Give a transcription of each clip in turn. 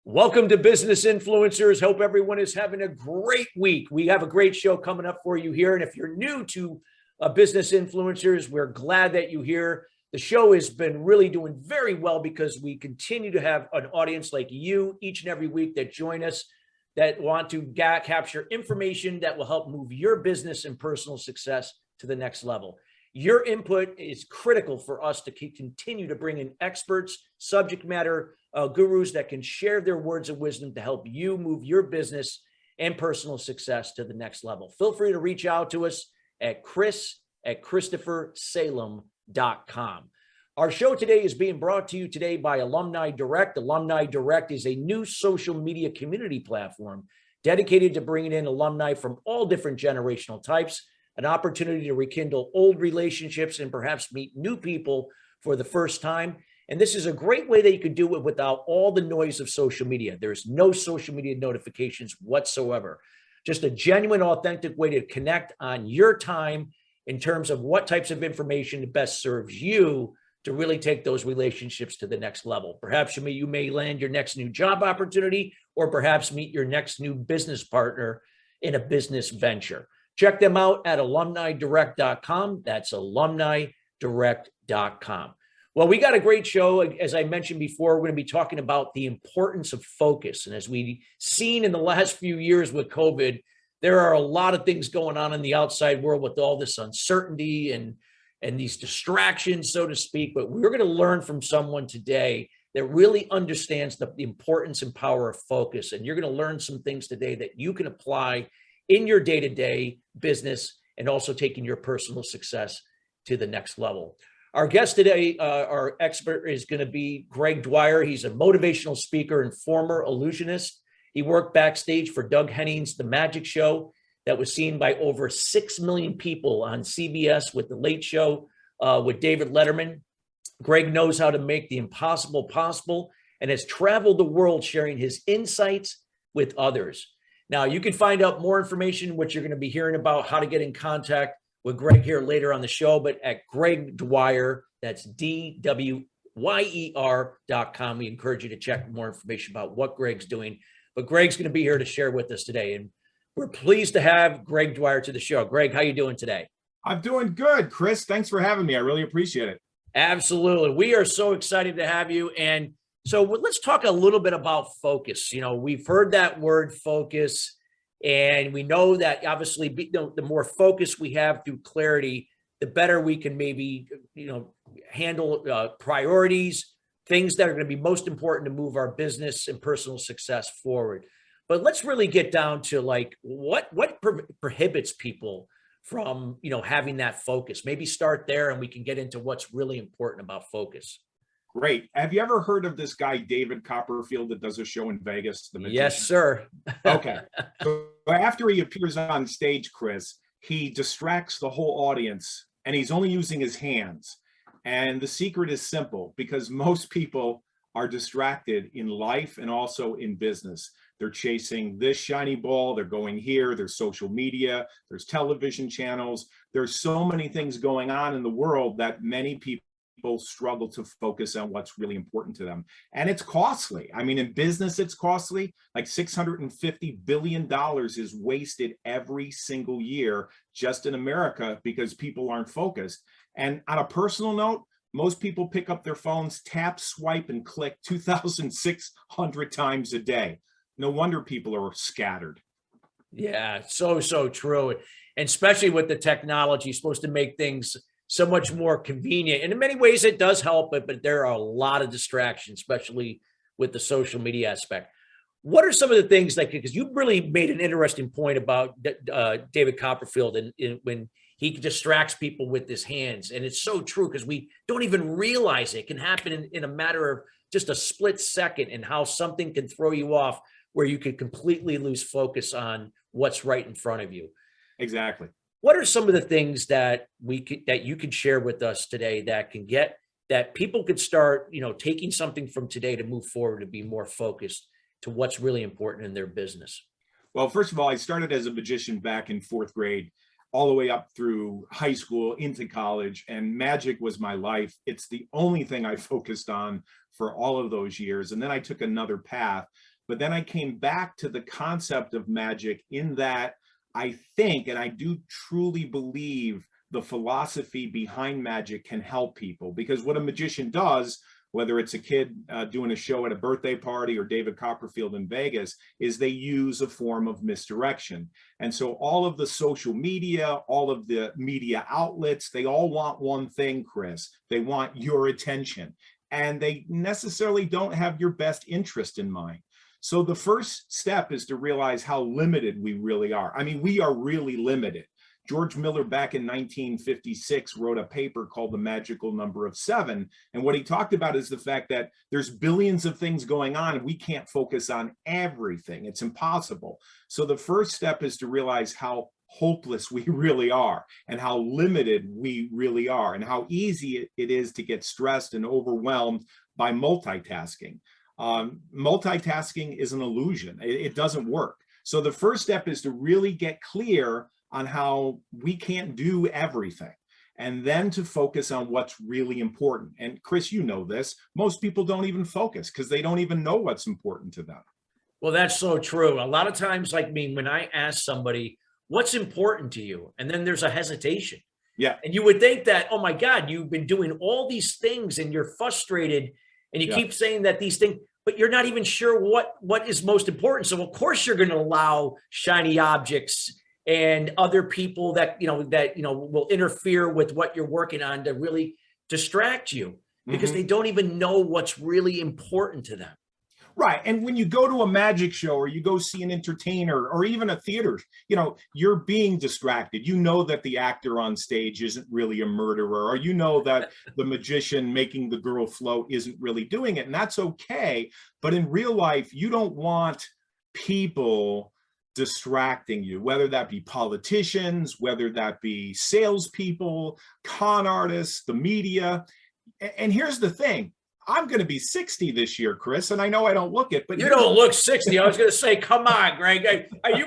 Welcome to Business Influencers. Hope everyone is having a great week. We have a great show coming up for you here. And if you're new to Business Influencers, we're glad that you're here. The show has been really doing very well because we continue to have an audience like you each and every week that join us, that want to capture information that will help move your business and personal success to the next level. Your input is critical for us to continue to bring in experts, subject matter gurus that can share their words of wisdom to help you move your business and personal success to the next level. Feel free to reach out to us at chris@christophersalem.com. Our show today is being brought to you today by Alumni Direct. Alumni Direct is a new social media community platform dedicated to bringing in alumni from all different generational types, an opportunity to rekindle old relationships and perhaps meet new people for the first time. And this is a great way that you could do it without all the noise of social media. There's no social media notifications whatsoever. Just a genuine, authentic way to connect on your time in terms of what types of information best serves you to really take those relationships to the next level. Perhaps you may land your next new job opportunity, or perhaps meet your next new business partner in a business venture. Check them out at alumnidirect.com. That's alumnidirect.com. Well, we got a great show. As I mentioned before, we're going to be talking about the importance of focus. And as we've seen in the last few years with COVID, there are a lot of things going on in the outside world with all this uncertainty and these distractions, so to speak. But we're going to learn from someone today that really understands the importance and power of focus. And you're going to learn some things today that you can apply in your day-to-day business and also taking your personal success to the next level. Our guest today, our expert, is going to be Greg Dwyer. He's a motivational speaker and former illusionist. He worked backstage for Doug Henning's The Magic Show that was seen by over 6 million people on CBS with The Late Show with David Letterman. Greg knows how to make the impossible possible and has traveled the world sharing his insights with others. Now, you can find out more information, which you're going to be hearing about, how to get in contact with Greg here later on the show, but at Greg Dwyer, that's DWYER.com. We encourage you to check more information about what Greg's doing. But Greg's going to be here to share with us today. And we're pleased to have Greg Dwyer to the show. Greg, how you doing today? I'm doing good, Chris. Thanks for having me. I really appreciate it. Absolutely. We are so excited to have you. And so let's talk a little bit about focus. You know, we've heard that word focus, and we know that obviously the more focus we have through clarity, the better we can maybe, handle priorities, things that are going to be most important to move our business and personal success forward. But let's really get down to like what prohibits people from, having that focus. Maybe start there and we can get into what's really important about focus. Great. Have you ever heard of this guy, David Copperfield, that does a show in Vegas? The Magician? Yes, sir. Okay. So after he appears on stage, Chris, he distracts the whole audience and he's only using his hands. And the secret is simple, because most people are distracted in life and also in business. They're chasing this shiny ball. They're going here. There's social media. There's television channels. There's so many things going on in the world that many people struggle to focus on what's really important to them. And it's costly. I mean, in business, it's costly. Like $650 billion is wasted every single year just in America because people aren't focused. And on a personal note, most people pick up their phones, tap, swipe, and click 2,600 times a day. No wonder people are scattered. Yeah, so true. And especially with the technology, supposed to make things so much more convenient. And in many ways, it does help, but there are a lot of distractions, especially with the social media aspect. What are some of the things because you really made an interesting point about David Copperfield and when he distracts people with his hands. And it's so true because we don't even realize it can happen in a matter of just a split second, and how something can throw you off where you could completely lose focus on what's right in front of you. Exactly. What are some of the things that you could share with us today that people could start, taking something from today to move forward to be more focused to what's really important in their business? Well, first of all, I started as a magician back in 4th grade. all the way up through high school into college, and magic was my life. It's the only thing I focused on for all of those years. And then I took another path, but then I came back to the concept of magic in that I think, and I do truly believe, the philosophy behind magic can help people, because what a magician does, whether it's a kid doing a show at a birthday party or David Copperfield in Vegas, is they use a form of misdirection. And so all of the social media, all of the media outlets, they all want one thing, Chris. They want your attention, and they necessarily don't have your best interest in mind. So the first step is to realize how limited we really are. I mean, we are really limited. George Miller back in 1956 wrote a paper called The Magical Number of Seven. And what he talked about is the fact that there's billions of things going on and we can't focus on everything. It's impossible. So the first step is to realize how hopeless we really are and how limited we really are and how easy it is to get stressed and overwhelmed by multitasking. Multitasking is an illusion. It doesn't work. So the first step is to really get clear on how we can't do everything, and then to focus on what's really important. And Chris, you know this, most people don't even focus because they don't even know what's important to them. Well, that's so true. A lot of times, like me, when I ask somebody, what's important to you? And then there's a hesitation. Yeah. And you would think that, oh my God, you've been doing all these things and you're frustrated and you keep saying that these things, but you're not even sure what is most important. So of course you're going to allow shiny objects and other people that will interfere with what you're working on to really distract you, because they don't even know what's really important to them. Right. And when you go to a magic show or you go see an entertainer or even a theater, you're being distracted. You know that the actor on stage isn't really a murderer, or you know that the magician making the girl float isn't really doing it. And that's okay. But in real life, you don't want people distracting you, whether that be politicians, whether that be salespeople, con artists, the media. And here's the thing. I'm going to be 60 this year, Chris, and I know I don't look it, but you don't look 60. I was going to say, come on, Greg. Are you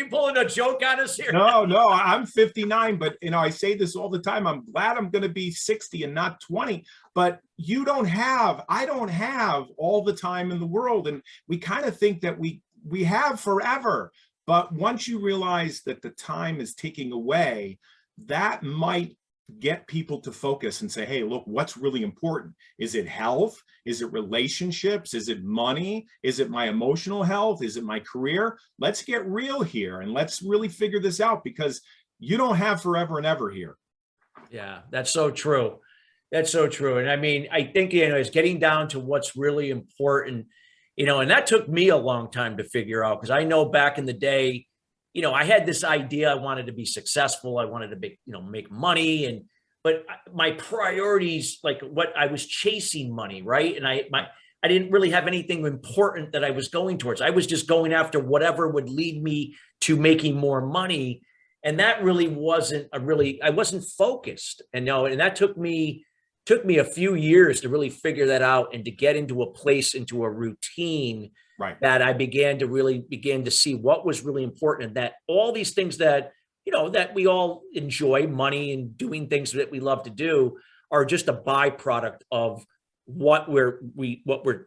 pulling a joke on us here? No, I'm 59, but I say this all the time. I'm glad I'm going to be 60 and not 20. But I don't have all the time in the world, and we kind of think that we have forever. But once you realize that the time is ticking away, that might get people to focus and say, hey, look, what's really important? Is it health? Is it relationships? Is it money? Is it my emotional health? Is it my career? Let's get real here and let's really figure this out, because you don't have forever and ever here. Yeah, that's so true. That's so true. And I mean, I think, it's getting down to what's really important, and that took me a long time to figure out, because I know back in the day, I had this idea. I wanted to be successful. I wanted to make money, but my priorities, like what I was chasing money, right? And I didn't really have anything important that I was going towards. I was just going after whatever would lead me to making more money. And that really I wasn't focused. And that took me a few years to really figure that out and to get into a place, into a routine, right, that I began to see what was really important, and that all these things that, that we all enjoy, money and doing things that we love to do, are just a byproduct of what we're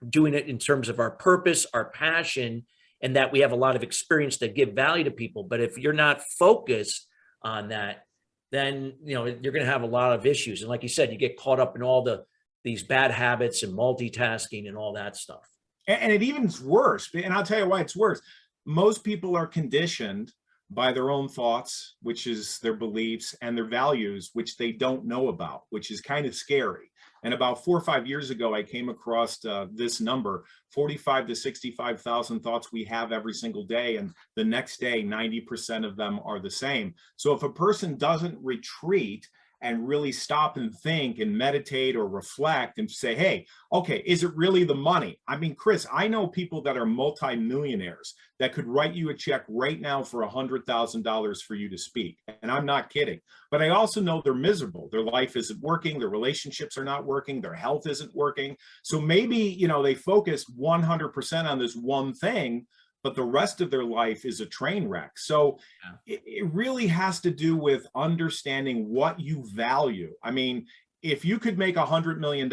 doing it in terms of our purpose, our passion, and that we have a lot of experience to give value to people. But if you're not focused on that, then you're going to have a lot of issues. And like you said, you get caught up in all these bad habits and multitasking and all that stuff. And it even's worse. And I'll tell you why it's worse. Most people are conditioned by their own thoughts, which is their beliefs, and their values, which they don't know about, which is kind of scary. And about 4 or 5 years ago, I came across this number: 45 to 65,000 thoughts we have every single day. And the next day, 90% of them are the same. So if a person doesn't retreat and really stop and think and meditate or reflect and say, hey, okay, is it really the money? I mean, Chris, I know people that are multimillionaires that could write you a check right now for $100,000 for you to speak. And I'm not kidding. But I also know they're miserable. Their life isn't working. Their relationships are not working. Their health isn't working. So maybe, they focus 100% on this one thing, but the rest of their life is a train wreck. So it really has to do with understanding what you value. I mean, if you could make $100 million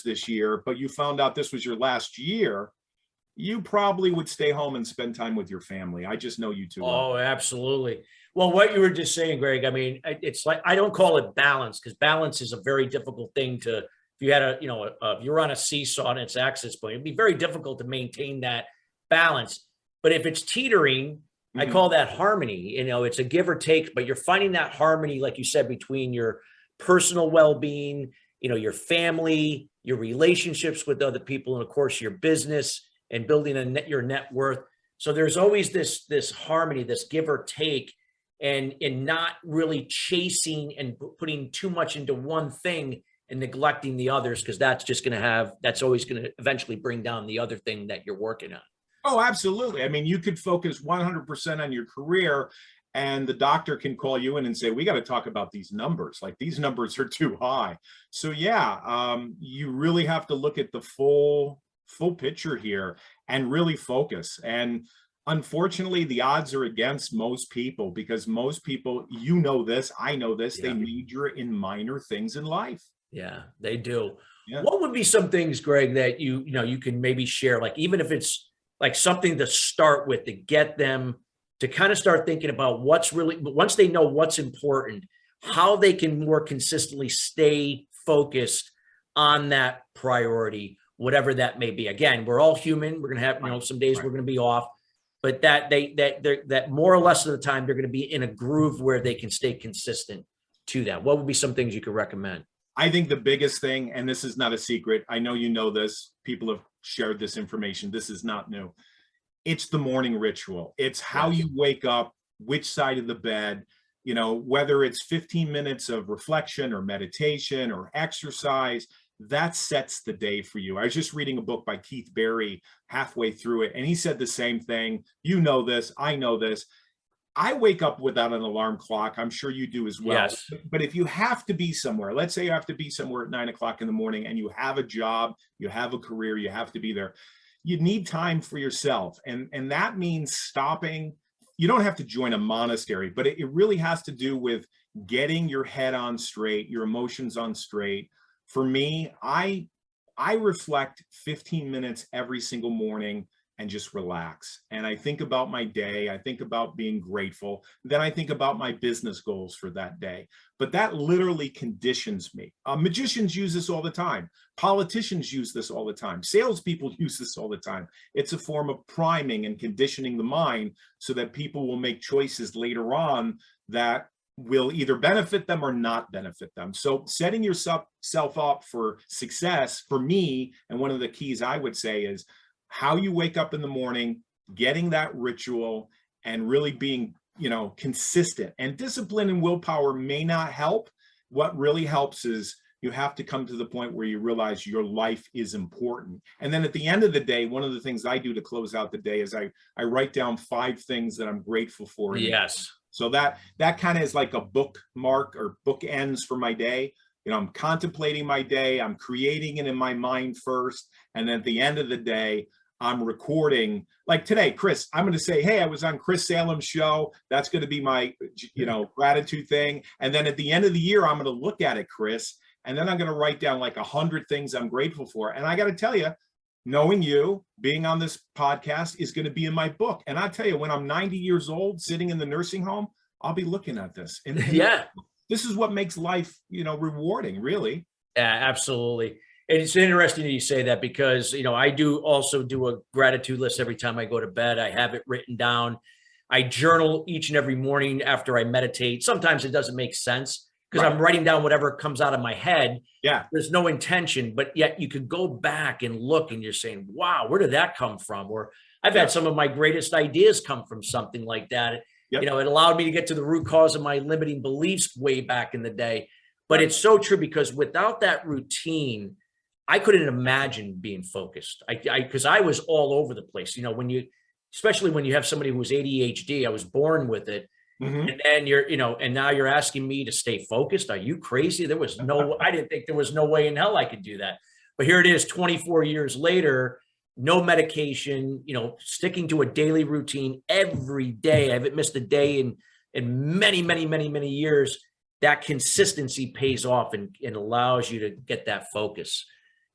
this year, but you found out this was your last year, you probably would stay home and spend time with your family. I just know you too well. Oh, absolutely. Well, what you were just saying, Greg, I mean, it's like, I don't call it balance, because balance is a very difficult thing to, if you had a, if you're on a seesaw and it's access point, it'd be very difficult to maintain that balance. But if it's teetering, I call that harmony. It's a give or take, but you're finding that harmony, like you said, between your personal well-being, your family, your relationships with other people, and of course your business, and building your net worth. So there's always this harmony, this give or take, and not really chasing and putting too much into one thing and neglecting the others, because that's always going to eventually bring down the other thing that you're working on. Oh, absolutely. I mean, you could focus 100% on your career, and the doctor can call you in and say, we got to talk about these numbers. Like, these numbers are too high. So yeah, you really have to look at the full picture here and really focus. And unfortunately, the odds are against most people, because most people, this, I know this, they major in minor things in life. Yeah, they do. Yeah. What would be some things, Greg, that you can maybe share, like, even if it's like something to start with, to get them to kind of start thinking about what's really, once they know what's important, how they can more consistently stay focused on that priority, whatever that may be. Again, we're all human. We're going to have, some days we're going to be off, but that more or less of the time, they're going to be in a groove where they can stay consistent to that. What would be some things you could recommend? I think the biggest thing, and this is not a secret, I know you know this, people have shared this information, this is not new. It's the morning ritual. It's how you wake up, which side of the bed, whether it's 15 minutes of reflection or meditation or exercise, that sets the day for you. I was just reading a book by Keith Berry halfway through it, and he said the same thing. You know this, I know this. I wake up without an alarm clock. I'm sure you do as well. Yes. But if you have to be somewhere, let's say you have to be somewhere at 9 o'clock in the morning, and you have a job, you have a career, you have to be there, you need time for yourself. And that means stopping. You don't have to join a monastery, but it really has to do with getting your head on straight, your emotions on straight. For me, I reflect 15 minutes every single morning and just relax. And I think about my day. I think about being grateful. Then I think about my business goals for that day. But that literally conditions me. Magicians use this all the time. Politicians use this all the time. Salespeople use this all the time. It's a form of priming and conditioning the mind so that people will make choices later on that will either benefit them or not benefit them. So setting yourself up for success, for me, and one of the keys I would say is how you wake up in the morning, getting that ritual, and really being, consistent. And discipline and willpower may not help. What really helps is you have to come to the point where you realize your life is important. And then at the end of the day, one of the things I do to close out the day is I write down 5 things that I'm grateful for. Yes. So that kind of is like a bookmark or bookends for my day. I'm contemplating my day, I'm creating it in my mind first, and then at the end of the day, I'm recording. Like today, Chris, I'm going to say, hey, I was on Chris Salem's show. That's going to be my, gratitude thing. And then at the end of the year, I'm going to look at it, Chris, and then I'm going to write down like 100 things I'm grateful for. And I got to tell you, knowing you, being on this podcast is going to be in my book. And I tell you, when I'm 90 years old, sitting in the nursing home, I'll be looking at this. And this is what makes life, rewarding, really. Yeah, absolutely. And it's interesting that you say that, because, I do also do a gratitude list every time I go to bed. I have it written down. I journal each and every morning after I meditate. Sometimes it doesn't make sense because I'm writing down whatever comes out of my head. Yeah. There's no intention, but yet you could go back and look and you're saying, wow, where did that come from? Or I've had some of my greatest ideas come from something like that. It allowed me to get to the root cause of my limiting beliefs way back in the day. But it's so true, because without that routine, I couldn't imagine being focused. Because I was all over the place. Especially when you have somebody who was ADHD, I was born with it. And then and now you're asking me to stay focused. Are you crazy? I didn't think there was no way in hell I could do that. But here it is 24 years later. no medication, sticking to a daily routine every day. I haven't missed a day in many, many, many, many years. That consistency pays off and allows you to get that focus,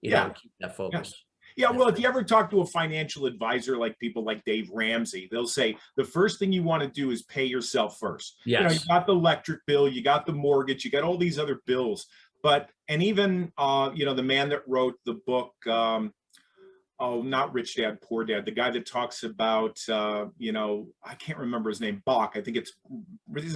Yeah. keep that focus. Yeah, well, if you ever talk to a financial advisor, like people like Dave Ramsey, they'll say the first thing you want to do is pay yourself first. Yes. You got the electric bill, you got the mortgage, you got all these other bills. And even, the man that wrote the book, not Rich Dad, Poor Dad, the guy that talks about, I can't remember his name, Bach. I think is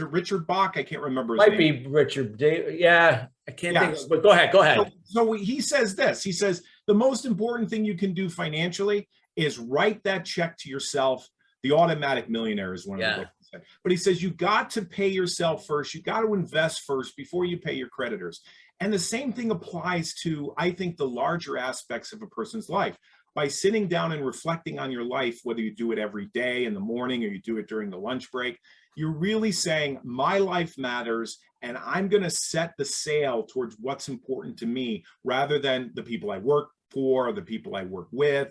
it Richard Bach? I can't remember his Might name. be Richard. Yeah, I can't think of, but go ahead. So he says this, he says, the most important thing you can do financially is write that check to yourself. The Automatic Millionaire is one of the books he said. But he says, you got to pay yourself first. You got to invest first before you pay your creditors. And the same thing applies to, I think, the larger aspects of a person's life. By sitting down and reflecting on your life, whether you do it every day in the morning or you do it during the lunch break, you're really saying, my life matters, and I'm going to set the sail towards what's important to me rather than the people I work for or the people I work with.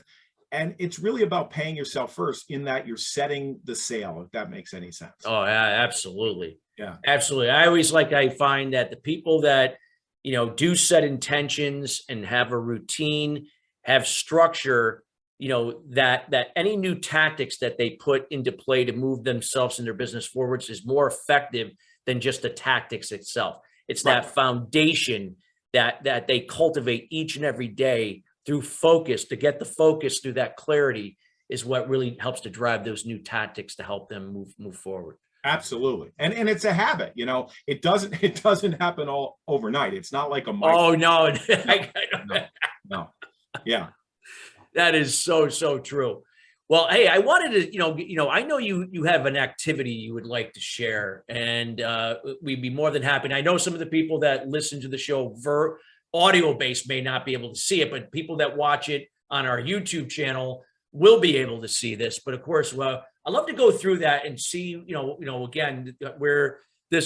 And it's really about paying yourself first, in that you're setting the sail, if that makes any sense. Oh, yeah, absolutely. Yeah, absolutely. I find that the people that, do set intentions and have a routine, have structure, that any new tactics that they put into play to move themselves and their business forwards is more effective than just the tactics itself. It's right. That foundation that they cultivate each and every day through focus. To get the focus through that clarity is what really helps to drive those new tactics to help them move forward. Absolutely. And it's a habit, it doesn't happen all overnight. It's not like a Oh, no. no. Yeah. That is so true. Well, hey, I wanted to, I know you have an activity you would like to share, and we'd be more than happy. And I know some of the people that listen to the show audio based may not be able to see it, but people that watch it on our YouTube channel will be able to see this. But of course, I'd love to go through that and see, again, where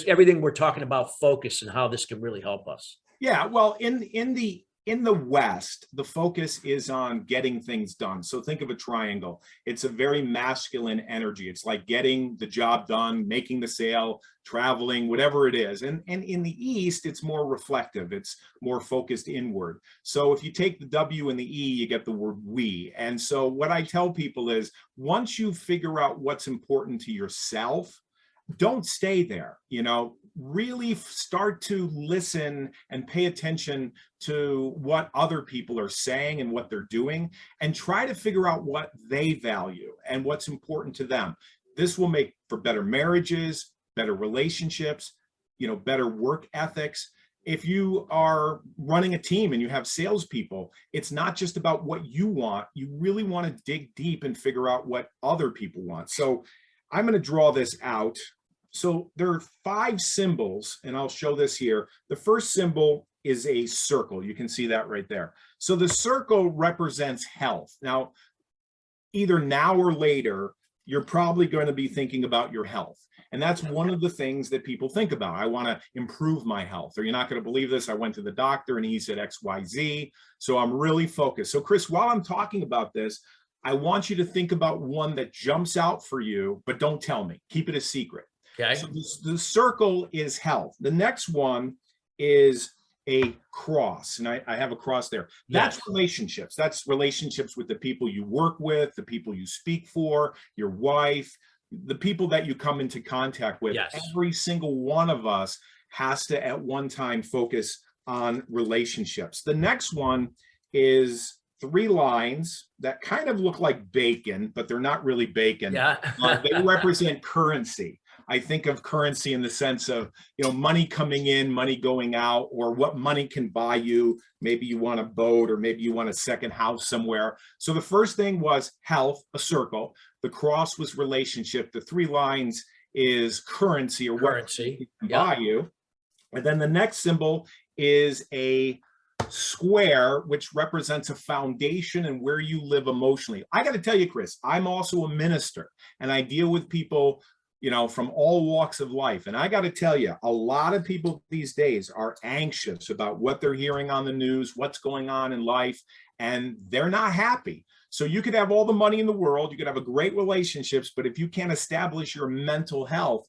everything we're talking about focus and how this can really help us. Yeah. Well, in the West, the focus is on getting things done. So think of a triangle. It's a very masculine energy. It's like getting the job done, making the sale, traveling, whatever it is. And in the East, it's more reflective. It's more focused inward. So if you take the W and the E, you get the word we. And so what I tell people is, once you figure out what's important to yourself, don't stay there, really start to listen and pay attention to what other people are saying and what they're doing, and try to figure out what they value and what's important to them. This will make for better marriages, better relationships, better work ethics. If you are running a team and you have salespeople, it's not just about what you want. You really want to dig deep and figure out what other people want. So I'm going to draw this out. So there are 5 symbols, and I'll show this here. The first symbol is a circle. You can see that right there. So the circle represents health. Now, either now or later, you're probably going to be thinking about your health. And that's one of the things that people think about. I want to improve my health. Or you're not going to believe this. I went to the doctor and he said XYZ. So I'm really focused. So Chris, while I'm talking about this, I want you to think about one that jumps out for you, but don't tell me. Keep it a secret. Okay. So the circle is health. The next one is a cross, and I have a cross there. That's relationships. That's relationships with the people you work with, the people you speak for, your wife, the people that you come into contact with. Yes. Every single one of us has to at one time focus on relationships. The next one is 3 lines that kind of look like bacon, but they're not really bacon. Yeah. They represent currency. I think of currency in the sense of, money coming in, money going out, or what money can buy you. Maybe you want a boat, or maybe you want a second house somewhere. So the first thing was health, a circle. The cross was relationship. The 3 lines is currency, or what can buy you. And then the next symbol is a square, which represents a foundation and where you live emotionally. I got to tell you, Chris, I'm also a minister, and I deal with people from all walks of life. And I got to tell you, a lot of people these days are anxious about what they're hearing on the news, what's going on in life, and they're not happy. So you could have all the money in the world, you could have a great relationships, but if you can't establish your mental health,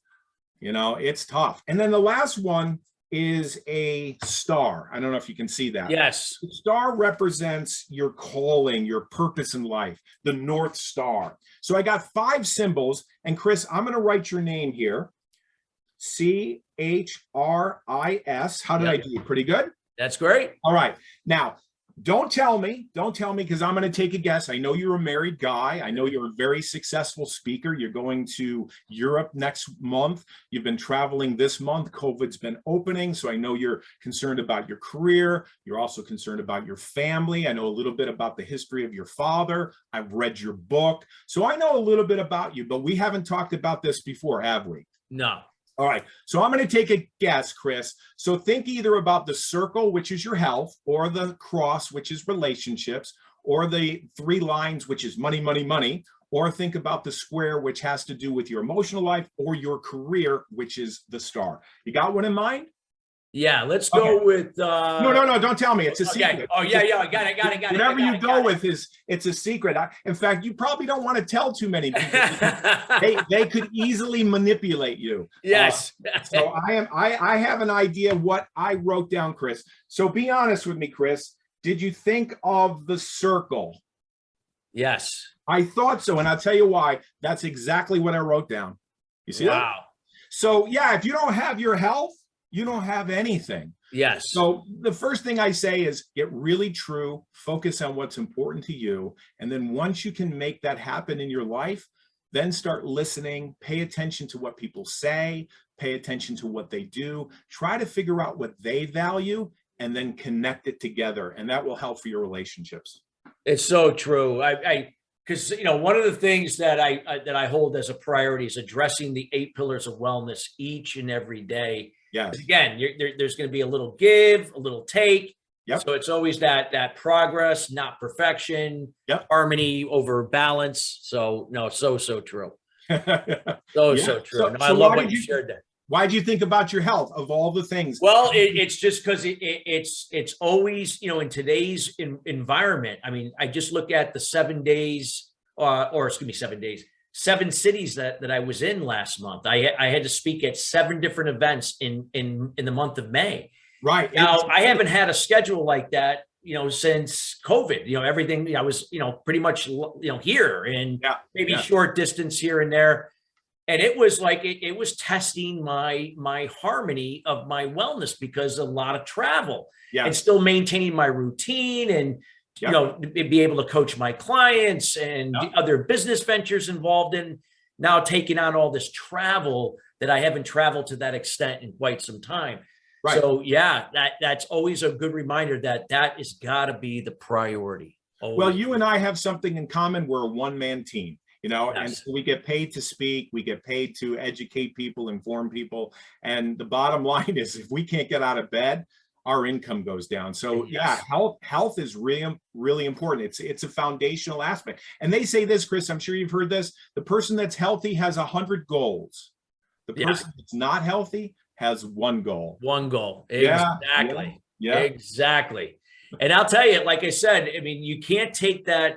it's tough. And then the last one is a star. I don't know if you can see that. Yes. The star represents your calling, your purpose in life, the North Star. So I got 5 symbols, and Chris, I'm going to write your name here. CHRIS. How did I do? Pretty good? That's great. All right. Now, don't tell me, because I'm going to take a guess. I know you're a married guy. I know you're a very successful speaker. You're going to Europe next month. You've been traveling this month. COVID's been opening. So I know you're concerned about your career. You're also concerned about your family. I know a little bit about the history of your father. I've read your book. So I know a little bit about you, but we haven't talked about this before, have we? No. All right, so I'm going to take a guess, Chris. So think either about the circle, which is your health, or the cross, which is relationships, or the 3 lines, which is money, money, money, or think about the square, which has to do with your emotional life or your career, which is the star. You got one in mind? Yeah, let's go with No, don't tell me. It's a secret. Oh, yeah, I got it. Whatever you go with it's a secret. In fact, you probably don't want to tell too many people. they could easily manipulate you. Yes. So I have an idea what I wrote down, Chris. So be honest with me, Chris. Did you think of the circle? Yes. I thought so, and I'll tell you why. That's exactly what I wrote down. You see that? Wow. So yeah, if you don't have your health, you don't have anything. Yes. So the first thing I say is get really true, focus on what's important to you. And then once you can make that happen in your life, then start listening, pay attention to what people say, pay attention to what they do, try to figure out what they value, and then connect it together. And that will help for your relationships. It's so true. Because one of the things that I hold as a priority is addressing the 8 pillars of wellness each and every day. Yes. Again, there's going to be a little give, a little take. Yep. So it's always that progress, not perfection. Yep. Harmony over balance. So no, so true. So true. So, no, I love what you shared that. Why did you think about your health of all the things? Well, it's just because it's always, in today's environment. I mean, I just look at the 7 days, 7 days. 7 cities that I was in last month. I had to speak at 7 different events in the month of May. Right. Now, I haven't had a schedule like that, since COVID. Everything, I was, pretty much, here and maybe short distance here and there. And it was like it was testing my harmony of my wellness because a lot of travel and still maintaining my routine and be able to coach my clients and the other business ventures involved in now taking on all this travel that I haven't traveled to that extent in quite some time. Right. So that's always a good reminder that has got to be the priority. Always. Well, you and I have something in common. We're a one-man team, and so we get paid to speak. We get paid to educate people, inform people. And the bottom line is if we can't get out of bed, our income goes down. So health is really, really important. It's a foundational aspect. And they say this, Chris, I'm sure you've heard this. The person that's healthy has 100 goals. The person that's not healthy has 1 goal. 1 goal. Exactly. Yeah. Exactly. And I'll tell you, like I said, I mean, you can't take that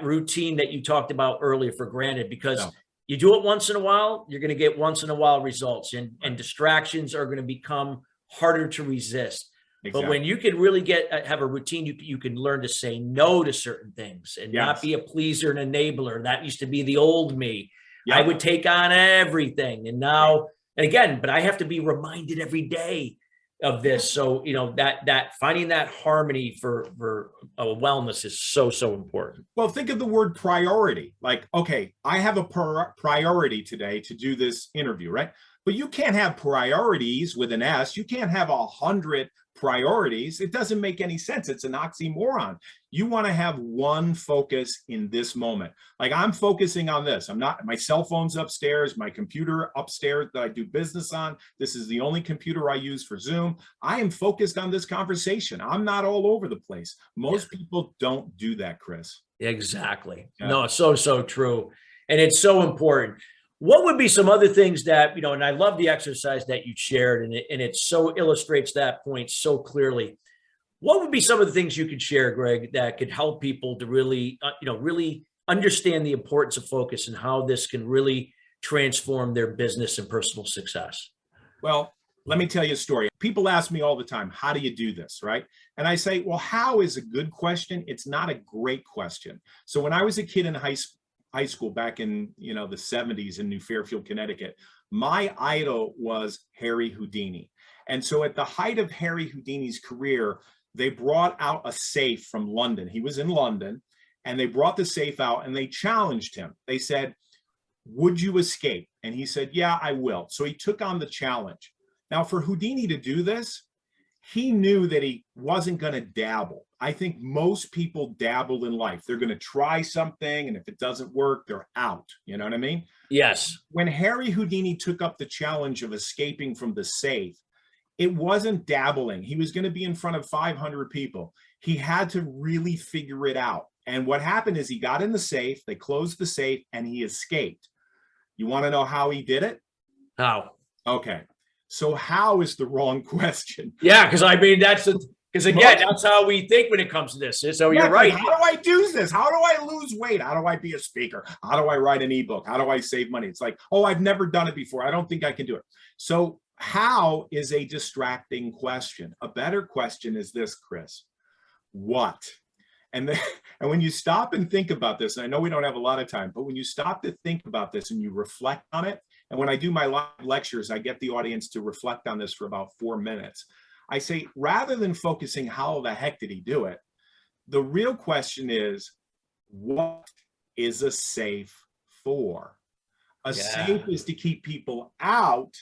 routine that you talked about earlier for granted because you do it once in a while, you're going to get once in a while results and distractions are going to become harder to resist. Exactly. But when you can really have a routine, you can learn to say no to certain things and not be a pleaser and enabler. That used to be the old me. I would take on everything. And now, and again, but I have to be reminded every day of this. So, that finding that harmony for wellness is so important. Well, think of the word priority. Like, okay, I have a priority today to do this interview, right? But you can't have priorities with an S. You can't have 100 priorities. It doesn't make any sense. It's an oxymoron. You want to have one focus in this moment. Like I'm focusing on this. My cell phone's upstairs, my computer upstairs that I do business on. This is the only computer I use for Zoom. I am focused on this conversation. I'm not all over the place. Most people don't do that, Chris. Exactly. Yeah. No, so true. And it's so important. What would be some other things that, and I love the exercise that you shared and it so illustrates that point so clearly. What would be some of the things you could share, Greg, that could help people to really, really understand the importance of focus and how this can really transform their business and personal success? Well, let me tell you a story. People ask me all the time, how do you do this, right? And I say, well, how is a good question. It's not a great question. So when I was a kid in high school back in, the 70s in New Fairfield, Connecticut, my idol was Harry Houdini. And so at the height of Harry Houdini's career, they brought out a safe from London. He was in London, and they brought the safe out and they challenged him. They said, would you escape? And he said, yeah, I will. So he took on the challenge. Now, for Houdini to do this, he knew that he wasn't going to dabble. I think most people dabble in life. They're going to try something, and if it doesn't work, they're out. You know what I mean? Yes. When Harry Houdini took up the challenge of escaping from the safe, it wasn't dabbling. He was going to be in front of 500 people. He had to really figure it out. And what happened is he got in the safe, they closed the safe, and he escaped. You want to know how he did it? How? Okay. So how is the wrong question? Yeah, because that's how we think when it comes to this. So you're right. How do I do this? How do I lose weight? How do I be a speaker? How do I write an ebook? How do I save money? It's like, oh, I've never done it before. I don't think I can do it. So how is a distracting question. A better question is this, Chris. What? And when you stop and think about this, and I know we don't have a lot of time, but when you stop to think about this and you reflect on it, and when I do my live lectures, I get the audience to reflect on this for about 4 minutes. I say, rather than focusing how the heck did he do it, the real question is, what is a safe for? A safe is to keep people out,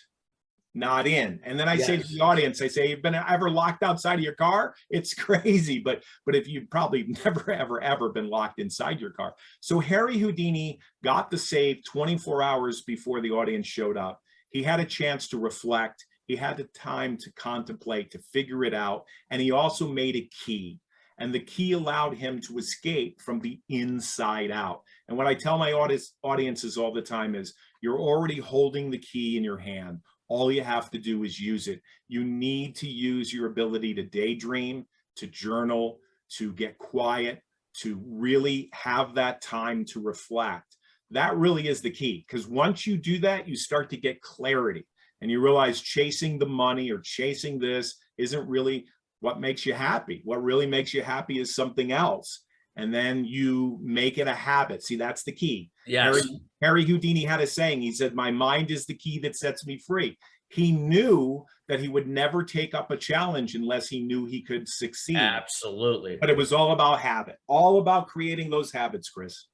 not in. And then I say to the audience, I say, you've been ever locked outside of your car? It's crazy, but if you've probably never, ever been locked inside your car. So Harry Houdini got the safe 24 hours before the audience showed up. He had a chance to reflect. He had the time to contemplate, to figure it out. And he also made a key. And the key allowed him to escape from the inside out. And what I tell my audiences all the time is, you're already holding the key in your hand. All you have to do is use it. You need to use your ability to daydream, to journal, to get quiet, to really have that time to reflect. That really is the key, because once you do that, you start to get clarity and you realize chasing the money or chasing this isn't really what makes you happy. What really makes you happy is something else. And then you make it a habit. See, that's the key. Yes. Harry Houdini had a saying. He said, my mind is the key that sets me free. He knew that he would never take up a challenge unless he knew he could succeed. Absolutely. But it was all about habit, all about creating those habits, Chris.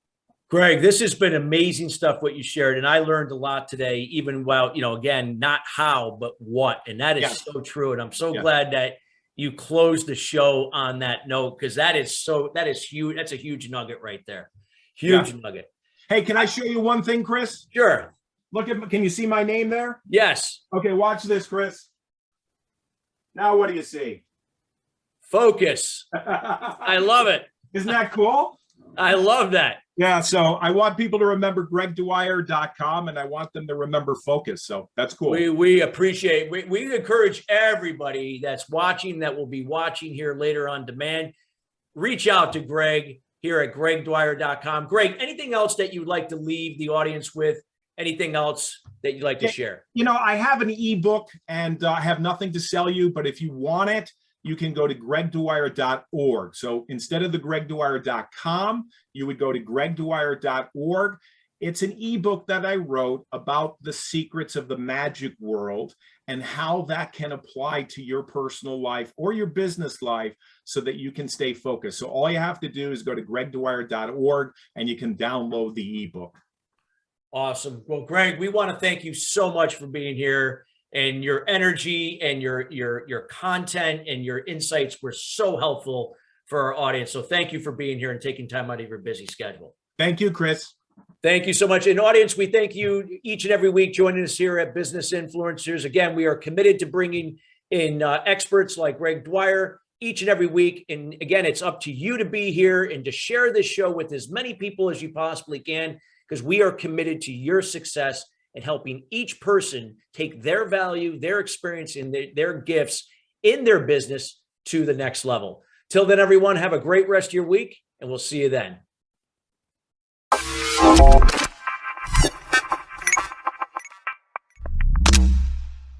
Greg, this has been amazing stuff, what you shared. And I learned a lot today, even while, again, not how, but what. And that is so true. And I'm so glad that you closed the show on that note, because that is huge. That's a huge nugget right there. Huge nugget. Hey, can I show you one thing, Chris? Sure. Can you see my name there? Yes. Okay, watch this, Chris. Now what do you see? Focus. I love it. Isn't that cool? I love that. Yeah, so I want people to remember gregdwyer.com, and I want them to remember focus. So that's cool. We appreciate, we encourage everybody that's watching, that will be watching here later on demand, reach out to Greg here at gregdwyer.com. Greg, anything else that you'd like to leave the audience with? Anything else that you'd like to share? I have an ebook, and I have nothing to sell you, but if you want it, you can go to gregdwyer.org. So instead of the gregdwyer.com, you would go to gregdwyer.org. It's an ebook that I wrote about the secrets of the magic world and how that can apply to your personal life or your business life so that you can stay focused. So all you have to do is go to gregdwyer.org and you can download the ebook. Awesome. Well, Greg, we want to thank you so much for being here, and your energy and your content and your insights were so helpful for our audience. So thank you for being here and taking time out of your busy schedule. Thank you, Chris. Thank you so much. And audience, we thank you each and every week joining us here at Business Influencers. Again, we are committed to bringing in experts like Greg Dwyer each and every week. And again, it's up to you to be here and to share this show with as many people as you possibly can, because we are committed to your success and helping each person take their value, their experience, and their gifts in their business to the next level. Till then, everyone, have a great rest of your week, and we'll see you then.